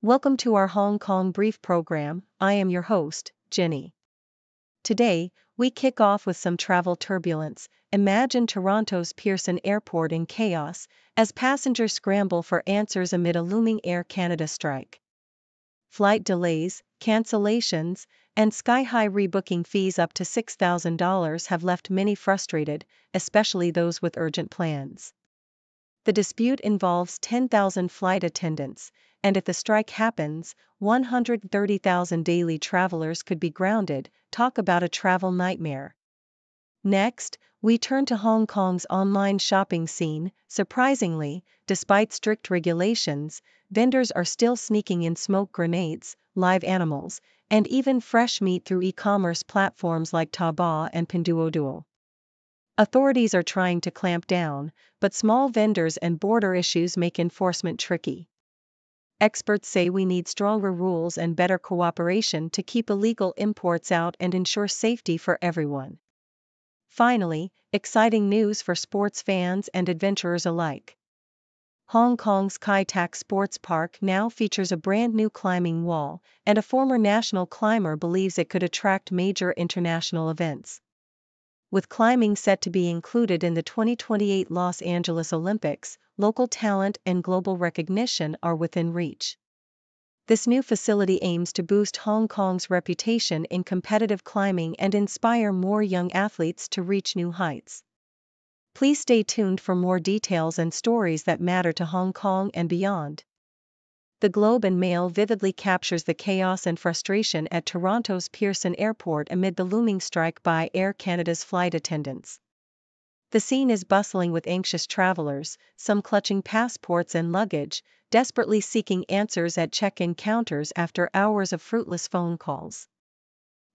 Welcome to our Hong Kong Brief program. I am your host, Jenny. Today, we kick off with some travel turbulence. Imagine Toronto's Pearson Airport in chaos as passengers scramble for answers amid a looming Air Canada strike. Flight delays, cancellations, and sky-high rebooking fees up to $6,000 have left many frustrated, especially those with urgent plans. The dispute involves 10,000 flight attendants, and if the strike happens, 130,000 daily travelers could be grounded. Talk about a travel nightmare. Next, we turn to Hong Kong's online shopping scene. Surprisingly, despite strict regulations, vendors are still sneaking in smoke grenades, live animals, and even fresh meat through e-commerce platforms like Taobao and Pinduoduo. Authorities are trying to clamp down, but small vendors and border issues make enforcement tricky. Experts say we need stronger rules and better cooperation to keep illegal imports out and ensure safety for everyone. Finally, exciting news for sports fans and adventurers alike. Hong Kong's Kai Tak Sports Park now features a brand new climbing wall, and a former national climber believes it could attract major international events. With climbing set to be included in the 2028 Los Angeles Olympics, local talent and global recognition are within reach. This new facility aims to boost Hong Kong's reputation in competitive climbing and inspire more young athletes to reach new heights. Please stay tuned for more details and stories that matter to Hong Kong and beyond. The Globe and Mail vividly captures the chaos and frustration at Toronto's Pearson Airport amid the looming strike by Air Canada's flight attendants. The scene is bustling with anxious travelers, some clutching passports and luggage, desperately seeking answers at check-in counters after hours of fruitless phone calls.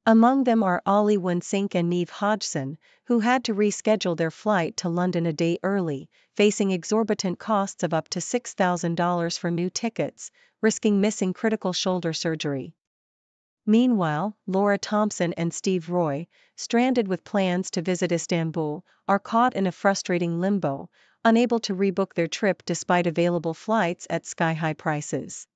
Among them are Ollie Winsink and Neve Hodgson, who had to reschedule their flight to London a day early, facing exorbitant costs of up to $6,000 for new tickets, risking missing critical shoulder surgery. Meanwhile, Laura Thompson and Steve Roy, stranded with plans to visit Istanbul, are caught in a frustrating limbo, unable to rebook their trip despite available flights at sky-high prices.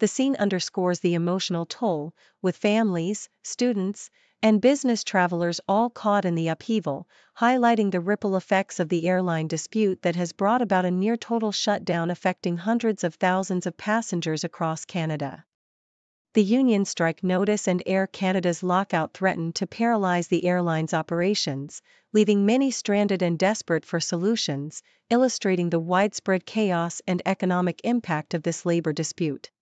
The scene underscores the emotional toll, with families, students, and business travelers all caught in the upheaval, highlighting the ripple effects of the airline dispute that has brought about a near-total shutdown affecting hundreds of thousands of passengers across Canada. The union strike notice and Air Canada's lockout threaten to paralyze the airline's operations, leaving many stranded and desperate for solutions, illustrating the widespread chaos and economic impact of this labor dispute.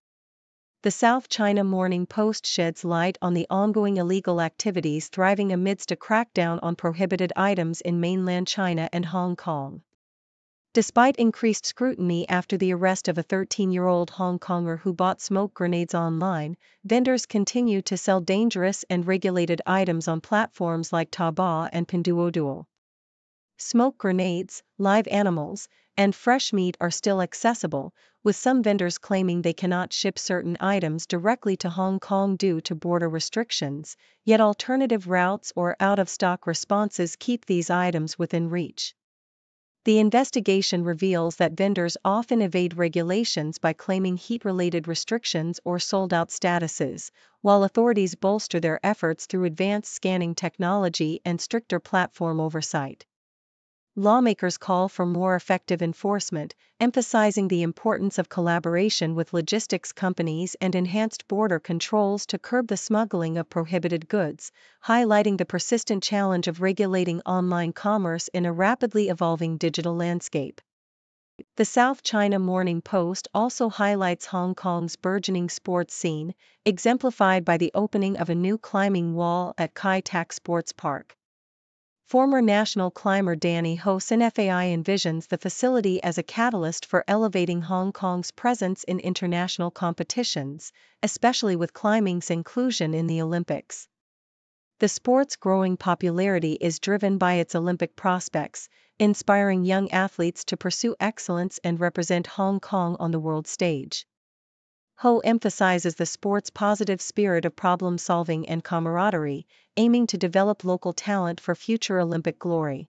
The South China Morning Post sheds light on the ongoing illegal activities thriving amidst a crackdown on prohibited items in mainland China and Hong Kong. Despite increased scrutiny after the arrest of a 13-year-old Hongkonger who bought smoke grenades online, vendors continue to sell dangerous and regulated items on platforms like Taobao and Pinduoduo. Smoke grenades, live animals, and fresh meat are still accessible, with some vendors claiming they cannot ship certain items directly to Hong Kong due to border restrictions, yet alternative routes or out-of-stock responses keep these items within reach. The investigation reveals that vendors often evade regulations by claiming heat-related restrictions or sold-out statuses, while authorities bolster their efforts through advanced scanning technology and stricter platform oversight. Lawmakers call for more effective enforcement, emphasizing the importance of collaboration with logistics companies and enhanced border controls to curb the smuggling of prohibited goods, highlighting the persistent challenge of regulating online commerce in a rapidly evolving digital landscape. The South China Morning Post also highlights Hong Kong's burgeoning sports scene, exemplified by the opening of a new climbing wall at Kai Tak Sports Park. Former national climber Danny Ho Sinfai envisions the facility as a catalyst for elevating Hong Kong's presence in international competitions, especially with climbing's inclusion in the Olympics. The sport's growing popularity is driven by its Olympic prospects, inspiring young athletes to pursue excellence and represent Hong Kong on the world stage. Ho emphasizes the sport's positive spirit of problem-solving and camaraderie, aiming to develop local talent for future Olympic glory.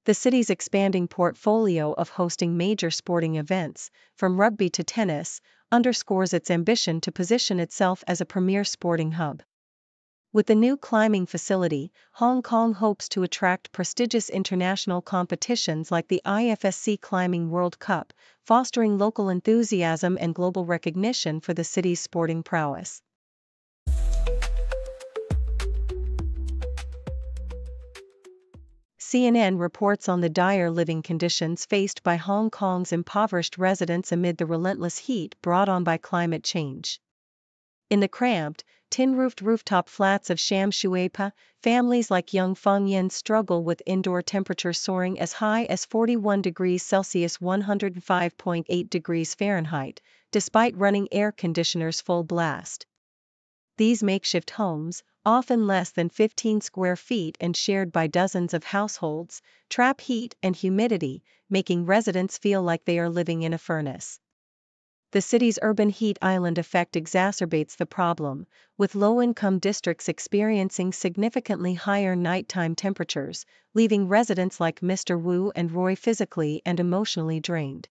The city's expanding portfolio of hosting major sporting events, from rugby to tennis, underscores its ambition to position itself as a premier sporting hub. With the new climbing facility, Hong Kong hopes to attract prestigious international competitions like the IFSC Climbing World Cup, fostering local enthusiasm and global recognition for the city's sporting prowess. CNN reports on the dire living conditions faced by Hong Kong's impoverished residents amid the relentless heat brought on by climate change. In the cramped, tin-roofed rooftop flats of Sham Shui Pa, families like young Feng Yen struggle with indoor temperatures soaring as high as 41 degrees Celsius (105.8 degrees Fahrenheit), despite running air conditioners full blast. These makeshift homes, often less than 15 square feet and shared by dozens of households, trap heat and humidity, making residents feel like they are living in a furnace. The city's urban heat island effect exacerbates the problem, with low-income districts experiencing significantly higher nighttime temperatures, leaving residents like Mr. Wu and Roy physically and emotionally drained.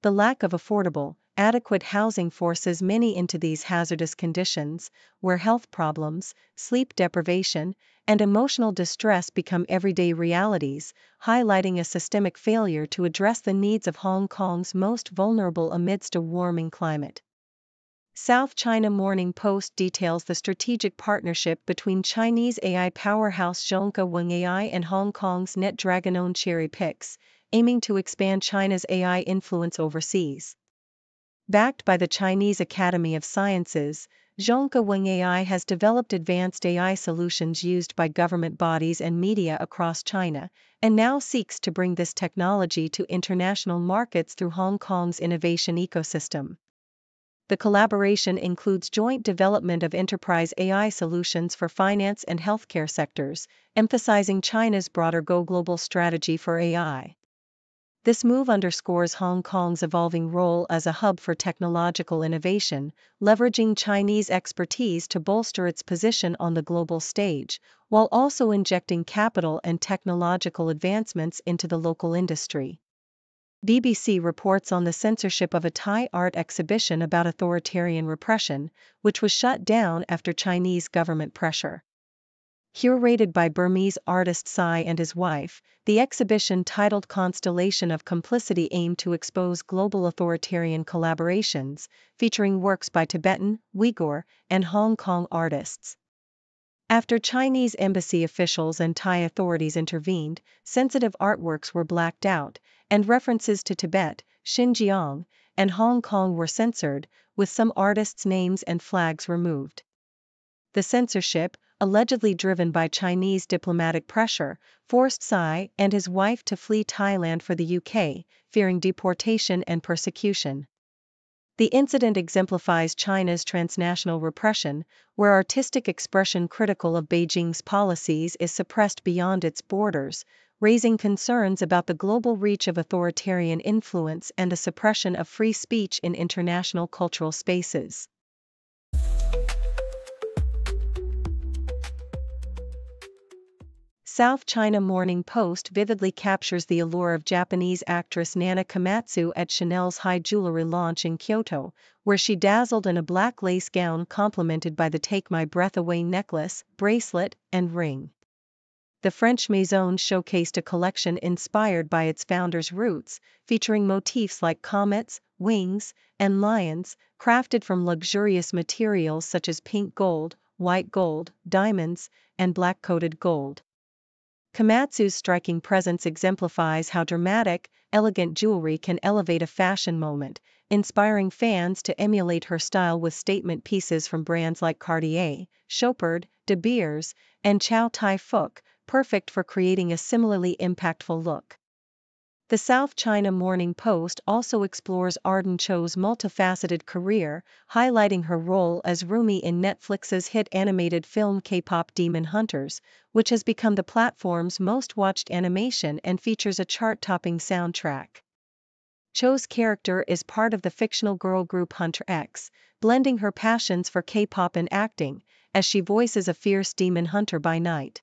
The lack of affordable, adequate housing forces many into these hazardous conditions, where health problems, sleep deprivation, and emotional distress become everyday realities, highlighting a systemic failure to address the needs of Hong Kong's most vulnerable amidst a warming climate. South China Morning Post details the strategic partnership between Chinese AI powerhouse Zhongke Weng AI and Hong Kong's NetDragon-owned Cherry Pix, aiming to expand China's AI influence overseas. Backed by the Chinese Academy of Sciences, Zhongke Weng AI has developed advanced AI solutions used by government bodies and media across China, and now seeks to bring this technology to international markets through Hong Kong's innovation ecosystem. The collaboration includes joint development of enterprise AI solutions for finance and healthcare sectors, emphasizing China's broader Go Global strategy for AI. This move underscores Hong Kong's evolving role as a hub for technological innovation, leveraging Chinese expertise to bolster its position on the global stage, while also injecting capital and technological advancements into the local industry. BBC reports on the censorship of a Thai art exhibition about authoritarian repression, which was shut down after Chinese government pressure. Curated by Burmese artist Sai and his wife, the exhibition titled Constellation of Complicity aimed to expose global authoritarian collaborations, featuring works by Tibetan, Uyghur, and Hong Kong artists. After Chinese embassy officials and Thai authorities intervened, sensitive artworks were blacked out, and references to Tibet, Xinjiang, and Hong Kong were censored, with some artists' names and flags removed. The censorship, allegedly driven by Chinese diplomatic pressure, forced Sai and his wife to flee Thailand for the UK, fearing deportation and persecution. The incident exemplifies China's transnational repression, where artistic expression critical of Beijing's policies is suppressed beyond its borders, raising concerns about the global reach of authoritarian influence and the suppression of free speech in international cultural spaces. South China Morning Post vividly captures the allure of Japanese actress Nana Komatsu at Chanel's high jewelry launch in Kyoto, where she dazzled in a black lace gown complemented by the Take My Breath Away necklace, bracelet, and ring. The French maison showcased a collection inspired by its founder's roots, featuring motifs like comets, wings, and lions, crafted from luxurious materials such as pink gold, white gold, diamonds, and black-coated gold. Komatsu's striking presence exemplifies how dramatic, elegant jewelry can elevate a fashion moment, inspiring fans to emulate her style with statement pieces from brands like Cartier, Chopard, De Beers, and Chow Tai Fook, perfect for creating a similarly impactful look. The South China Morning Post also explores Arden Cho's multifaceted career, highlighting her role as Rumi in Netflix's hit animated film K-pop Demon Hunters, which has become the platform's most watched animation and features a chart-topping soundtrack. Cho's character is part of the fictional girl group Hunter X, blending her passions for K-pop and acting, as she voices a fierce demon hunter by night.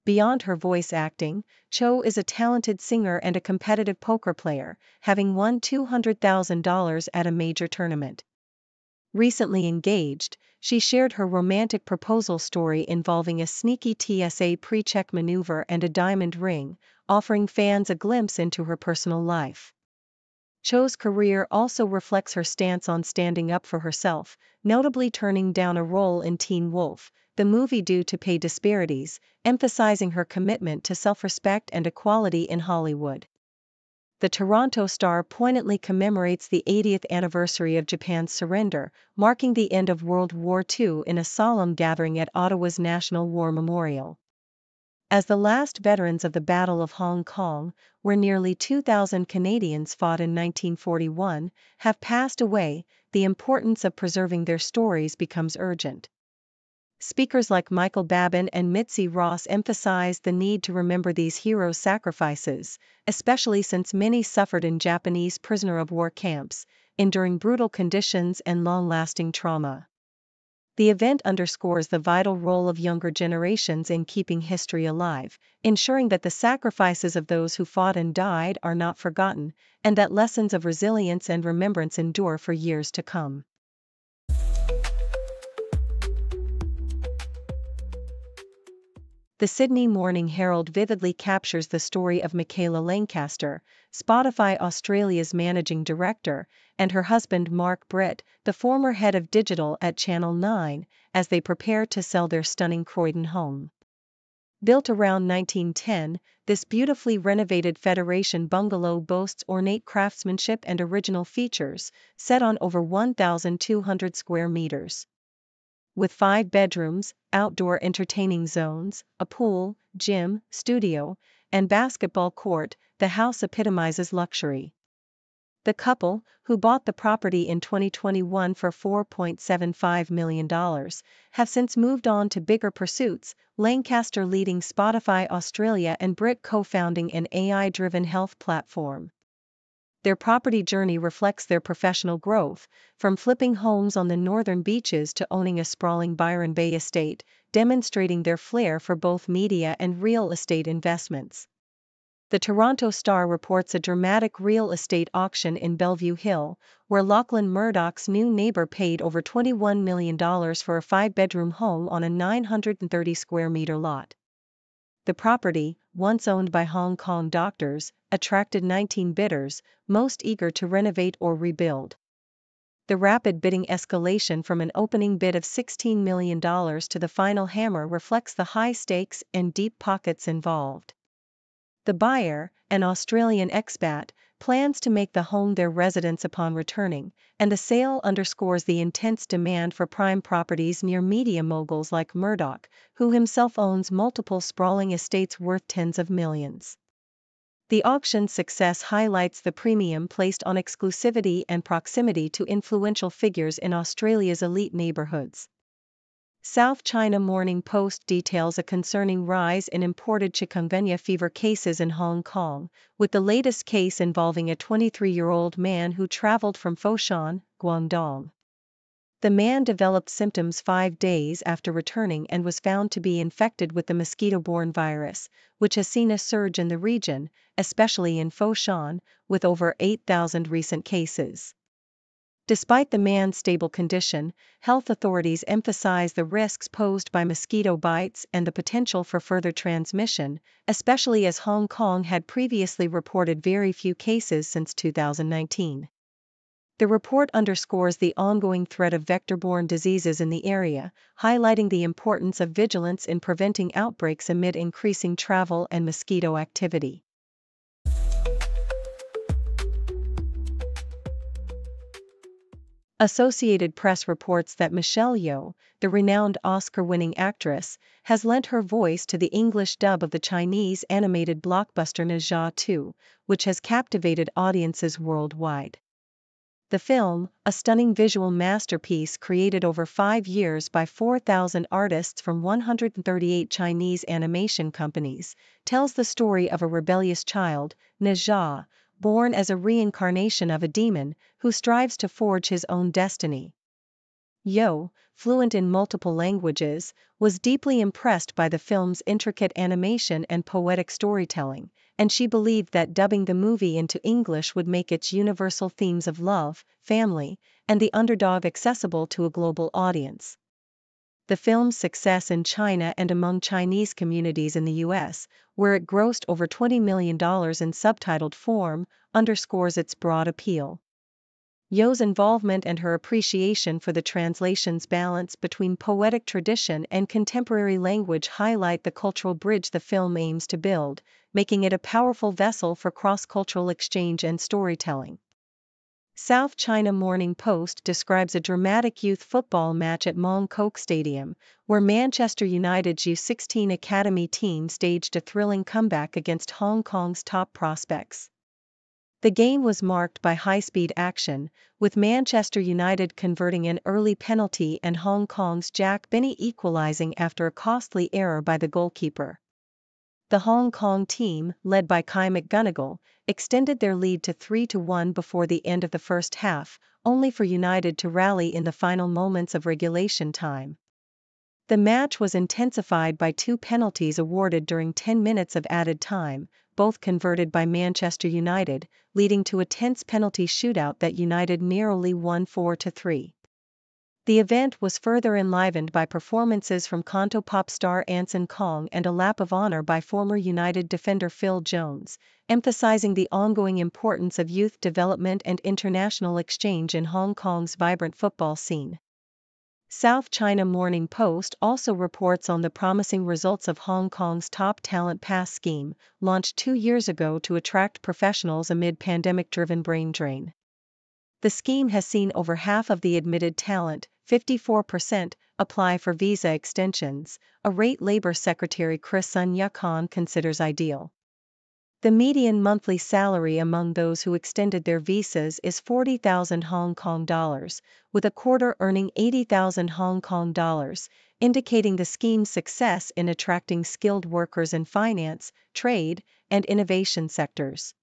Beyond her voice acting, Cho is a talented singer and a competitive poker player, having won $200,000 at a major tournament. Recently engaged, she shared her romantic proposal story involving a sneaky TSA pre-check maneuver and a diamond ring, offering fans a glimpse into her personal life. Cho's career also reflects her stance on standing up for herself, notably turning down a role in Teen Wolf, the movie due to pay disparities, emphasizing her commitment to self-respect and equality in Hollywood. The Toronto Star poignantly commemorates the 80th anniversary of Japan's surrender, marking the end of World War II in a solemn gathering at Ottawa's National War Memorial. As the last veterans of the Battle of Hong Kong, where nearly 2,000 Canadians fought in 1941, have passed away, the importance of preserving their stories becomes urgent. Speakers like Michael Babin and Mitzi Ross emphasize the need to remember these heroes' sacrifices, especially since many suffered in Japanese prisoner-of-war camps, enduring brutal conditions and long-lasting trauma. The event underscores the vital role of younger generations in keeping history alive, ensuring that the sacrifices of those who fought and died are not forgotten, and that lessons of resilience and remembrance endure for years to come. The Sydney Morning Herald vividly captures the story of Michaela Lancaster, Spotify Australia's managing director, and her husband Mark Britt, the former head of digital at Channel 9, as they prepare to sell their stunning Croydon home. Built around 1910, this beautifully renovated Federation bungalow boasts ornate craftsmanship and original features, set on over 1,200 square meters. With 5 bedrooms, outdoor entertaining zones, a pool, gym, studio, and basketball court, the house epitomizes luxury. The couple, who bought the property in 2021 for $4.75 million, have since moved on to bigger pursuits, Lancaster leading Spotify Australia and Britt co-founding an AI-driven health platform. Their property journey reflects their professional growth, from flipping homes on the northern beaches to owning a sprawling Byron Bay estate, demonstrating their flair for both media and real estate investments. The Toronto Star reports a dramatic real estate auction in Bellevue Hill, where Lachlan Murdoch's new neighbor paid over $21 million for a 5-bedroom home on a 930 square meter lot. The property, once owned by Hong Kong doctors, attracted 19 bidders, most eager to renovate or rebuild. The rapid bidding escalation from an opening bid of $16 million to the final hammer reflects the high stakes and deep pockets involved. The buyer, an Australian expat, plans to make the home their residence upon returning, and the sale underscores the intense demand for prime properties near media moguls like Murdoch, who himself owns multiple sprawling estates worth tens of millions. The auction's success highlights the premium placed on exclusivity and proximity to influential figures in Australia's elite neighbourhoods. South China Morning Post details a concerning rise in imported chikungunya fever cases in Hong Kong, with the latest case involving a 23-year-old man who traveled from Foshan, Guangdong. The man developed symptoms 5 days after returning and was found to be infected with the mosquito-borne virus, which has seen a surge in the region, especially in Foshan, with over 8,000 recent cases. Despite the man's stable condition, health authorities emphasize the risks posed by mosquito bites and the potential for further transmission, especially as Hong Kong had previously reported very few cases since 2019. The report underscores the ongoing threat of vector-borne diseases in the area, highlighting the importance of vigilance in preventing outbreaks amid increasing travel and mosquito activity. Associated Press reports that Michelle Yeoh, the renowned Oscar-winning actress, has lent her voice to the English dub of the Chinese animated blockbuster Ne Zha 2, which has captivated audiences worldwide. The film, a stunning visual masterpiece created over 5 years by 4,000 artists from 138 Chinese animation companies, tells the story of a rebellious child, Ne Zha, born as a reincarnation of a demon, who strives to forge his own destiny. Yo, fluent in multiple languages, was deeply impressed by the film's intricate animation and poetic storytelling, and she believed that dubbing the movie into English would make its universal themes of love, family, and the underdog accessible to a global audience. The film's success in China and among Chinese communities in the US, where it grossed over $20 million in subtitled form, underscores its broad appeal. Yo's involvement and her appreciation for the translation's balance between poetic tradition and contemporary language highlight the cultural bridge the film aims to build, making it a powerful vessel for cross-cultural exchange and storytelling. South China Morning Post describes a dramatic youth football match at Mong Kok Stadium, where Manchester United's U16 academy team staged a thrilling comeback against Hong Kong's top prospects. The game was marked by high-speed action, with Manchester United converting an early penalty and Hong Kong's Jack Binney equalizing after a costly error by the goalkeeper. The Hong Kong team, led by Kai McGonigal, extended their lead to 3-1 before the end of the first half, only for United to rally in the final moments of regulation time. The match was intensified by 2 penalties awarded during 10 minutes of added time, both converted by Manchester United, leading to a tense penalty shootout that United narrowly won 4-3. The event was further enlivened by performances from Cantopop star Anson Kong and a lap of honor by former United defender Phil Jones, emphasizing the ongoing importance of youth development and international exchange in Hong Kong's vibrant football scene. South China Morning Post also reports on the promising results of Hong Kong's Top Talent Pass scheme, launched 2 years ago to attract professionals amid pandemic-driven brain drain. The scheme has seen over half of the admitted talent, 54%, apply for visa extensions, a rate Labor Secretary Chris Sun Yuk-on considers ideal. The median monthly salary among those who extended their visas is 40,000 Hong Kong dollars, with a quarter earning 80,000 Hong Kong dollars, indicating the scheme's success in attracting skilled workers in finance, trade, and innovation sectors.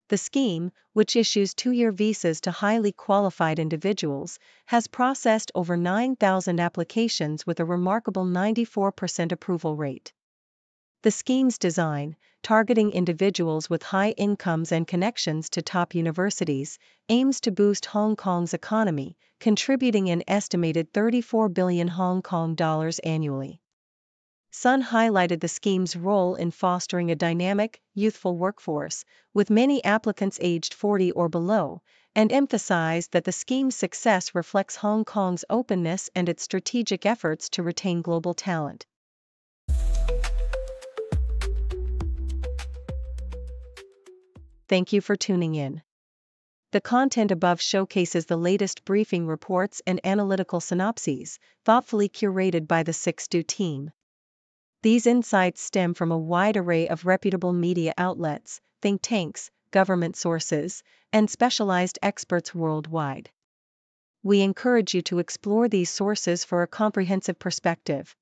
The scheme, which issues 2-year visas to highly qualified individuals, has processed over 9,000 applications with a remarkable 94% approval rate. The scheme's design, targeting individuals with high incomes and connections to top universities, aims to boost Hong Kong's economy, contributing an estimated 34 billion Hong Kong dollars annually. Sun highlighted the scheme's role in fostering a dynamic, youthful workforce, with many applicants aged 40 or below, and emphasized that the scheme's success reflects Hong Kong's openness and its strategic efforts to retain global talent. Thank you for tuning in. The content above showcases the latest briefing reports and analytical synopses, thoughtfully curated by the 6Do team. These insights stem from a wide array of reputable media outlets, think tanks, government sources, and specialized experts worldwide. We encourage you to explore these sources for a comprehensive perspective.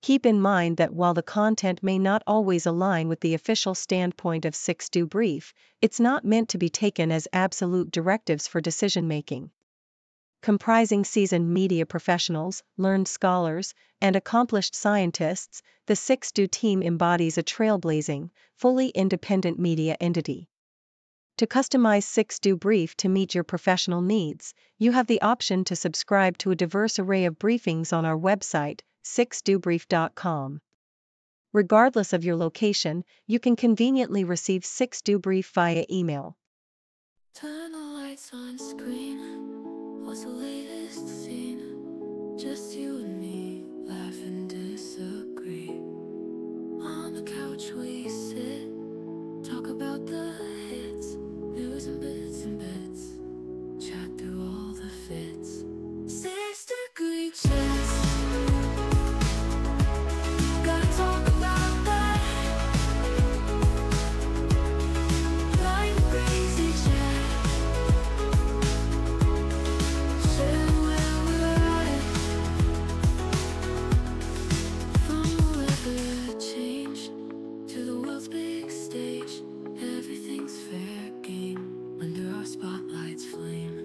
Keep in mind that while the content may not always align with the official standpoint of 6Do Brief, it's not meant to be taken as absolute directives for decision-making. Comprising seasoned media professionals, learned scholars, and accomplished scientists, the 6Do team embodies a trailblazing, fully independent media entity. To customize 6Do Brief to meet your professional needs, you have the option to subscribe to a diverse array of briefings on our website, 6dobrief.com. Regardless of your location, you can conveniently receive 6Do Brief via email. Turn the lights on screen. What's the latest scene? Just you and me, laugh and disagree. On the couch we sit, talk about the hits, news and bits, chat through all the fits. 6-degree chess. Gotta talk about that. Like crazy chat. Share where we're at. From the weather change to the world's big stage, everything's fair game under our spotlights flame.